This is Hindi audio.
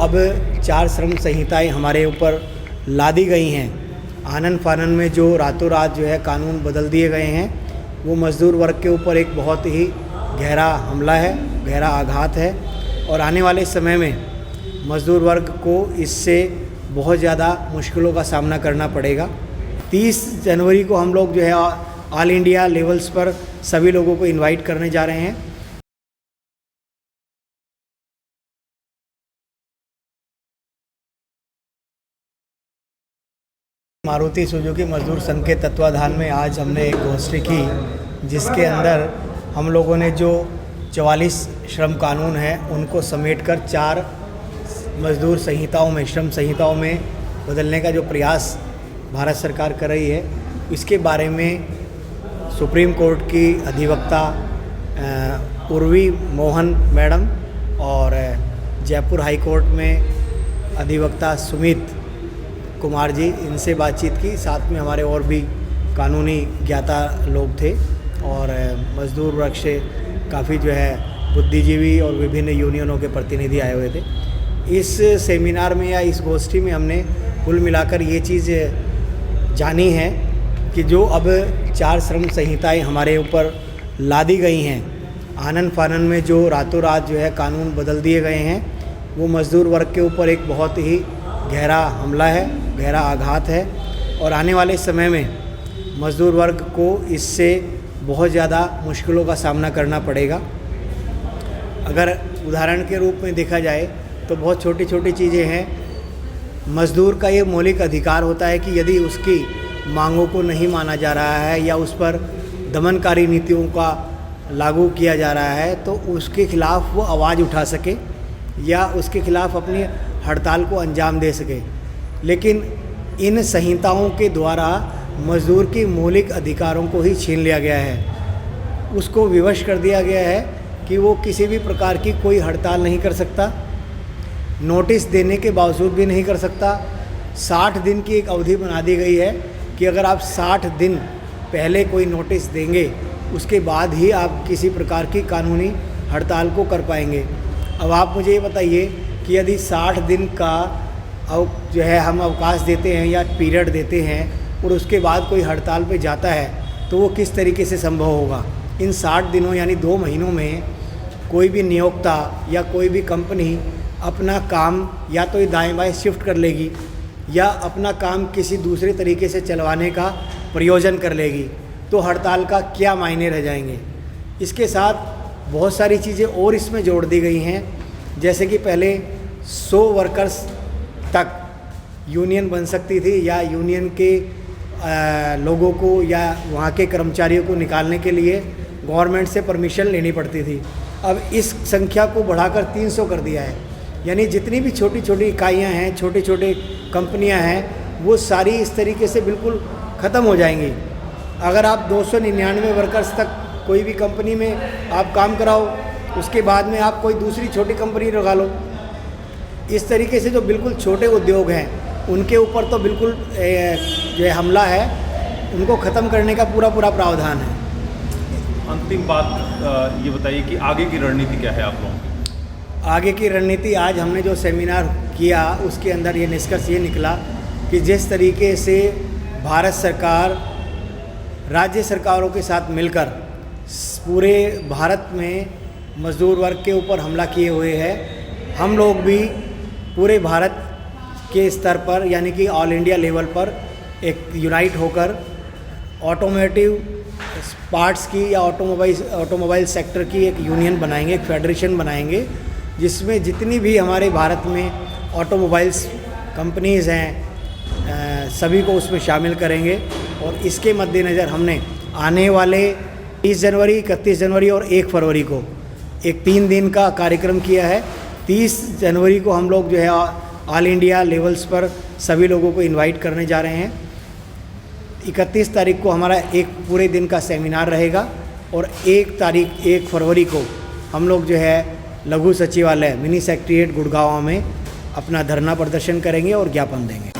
अब 4 श्रम संहिताएं हमारे ऊपर लादी गई हैं, आनन फानन में जो रातों रात जो है कानून बदल दिए गए हैं, वो मज़दूर वर्ग के ऊपर एक बहुत ही गहरा हमला है, गहरा आघात है। और आने वाले समय में मज़दूर वर्ग को इससे बहुत ज़्यादा मुश्किलों का सामना करना पड़ेगा। 30 जनवरी को हम लोग जो है ऑल इंडिया लेवल्स पर सभी लोगों को इनवाइट करने जा रहे हैं। मारुति सुजुकी मजदूर संघ के तत्वाधान में आज हमने एक गोष्ठी की, जिसके अंदर हम लोगों ने जो 44 श्रम कानून हैं उनको समेटकर 4 मजदूर संहिताओं में, श्रम संहिताओं में बदलने का जो प्रयास भारत सरकार कर रही है, इसके बारे में सुप्रीम कोर्ट की अधिवक्ता उर्वी मोहन मैडम और जयपुर हाई कोर्ट में अधिवक्ता सुमित कुमार जी, इनसे बातचीत की। साथ में हमारे और भी कानूनी ज्ञाता लोग थे और मज़दूर वर्ग से काफ़ी जो है बुद्धिजीवी और विभिन्न यूनियनों के प्रतिनिधि आए हुए थे। इस सेमिनार में या इस गोष्ठी में हमने कुल मिलाकर ये चीज़ जानी है कि जो अब 4 श्रम संहिताएं हमारे ऊपर लादी गई हैं, आनन फानन में जो रातों रात जो है कानून बदल दिए गए हैं, वो मज़दूर वर्ग के ऊपर एक बहुत ही गहरा हमला है, गहरा आघात है। और आने वाले समय में मज़दूर वर्ग को इससे बहुत ज़्यादा मुश्किलों का सामना करना पड़ेगा। अगर उदाहरण के रूप में देखा जाए तो बहुत छोटी छोटी चीज़ें हैं। मज़दूर का ये मौलिक अधिकार होता है कि यदि उसकी मांगों को नहीं माना जा रहा है या उस पर दमनकारी नीतियों का लागू किया जा रहा है, तो उसके खिलाफ़ वो आवाज़ उठा सके या उसके खिलाफ़ अपनी हड़ताल को अंजाम दे सके। लेकिन इन संहिताओं के द्वारा मज़दूर की मौलिक अधिकारों को ही छीन लिया गया है। उसको विवश कर दिया गया है कि वो किसी भी प्रकार की कोई हड़ताल नहीं कर सकता, नोटिस देने के बावजूद भी नहीं कर सकता। 60 दिन की एक अवधि बना दी गई है कि अगर आप 60 दिन पहले कोई नोटिस देंगे, उसके बाद ही आप किसी प्रकार की कानूनी हड़ताल को कर पाएंगे। अब आप मुझे ये बताइए कि यदि 60 दिन का जो है हम अवकाश देते हैं या पीरियड देते हैं और उसके बाद कोई हड़ताल पे जाता है, तो वो किस तरीके से संभव होगा। इन 60 दिनों यानी 2 महीनों में कोई भी नियोक्ता या कोई भी कंपनी अपना काम या तो दाएं बाएं शिफ्ट कर लेगी या अपना काम किसी दूसरे तरीके से चलवाने का प्रयोजन कर लेगी, तो हड़ताल का क्या मायने रह जाएंगे। इसके साथ बहुत सारी चीज़ें और इसमें जोड़ दी गई हैं, जैसे कि पहले 100 वर्कर्स तक यूनियन बन सकती थी या यूनियन के लोगों को या वहाँ के कर्मचारियों को निकालने के लिए गवर्नमेंट से परमिशन लेनी पड़ती थी। अब इस संख्या को बढ़ाकर 300 कर दिया है, यानी जितनी भी छोटी छोटी इकाइयाँ हैं, छोटे छोटे कंपनियाँ हैं, वो सारी इस तरीके से बिल्कुल ख़त्म हो जाएंगी। अगर आप 299 वर्कर्स तक कोई भी कंपनी में आप काम कराओ, उसके बाद में आप कोई दूसरी छोटी कंपनी लगा लो। इस तरीके से जो बिल्कुल छोटे उद्योग हैं उनके ऊपर तो बिल्कुल जो हमला है, उनको ख़त्म करने का पूरा प्रावधान है। अंतिम बात ये बताइए कि आगे की रणनीति क्या है आप लोगों की? आगे की रणनीति, आज हमने जो सेमिनार किया उसके अंदर ये निष्कर्ष ये निकला कि जिस तरीके से भारत सरकार राज्य सरकारों के साथ मिलकर पूरे भारत में मज़दूर वर्ग के ऊपर हमला किए हुए है, हम लोग भी पूरे भारत के स्तर पर यानी कि ऑल इंडिया लेवल पर एक यूनाइट होकर ऑटोमोटिव पार्ट्स की या ऑटोमोबाइल सेक्टर की एक यूनियन बनाएंगे, एक फेडरेशन बनाएंगे, जिसमें जितनी भी हमारे भारत में ऑटोमोबाइल्स कंपनीज़ हैं सभी को उसमें शामिल करेंगे। और इसके मद्देनज़र हमने आने वाले 30 जनवरी, 31 जनवरी और 1 फरवरी को एक 3 दिन का कार्यक्रम किया है। 30 जनवरी को हम लोग जो है ऑल इंडिया लेवल्स पर सभी लोगों को इनवाइट करने जा रहे हैं। 31 तारीख को हमारा एक पूरे दिन का सेमिनार रहेगा और 1 फरवरी को हम लोग जो है लघु सचिवालय मिनी सेक्रेटेरिएट गुड़गांव में अपना धरना प्रदर्शन करेंगे और ज्ञापन देंगे।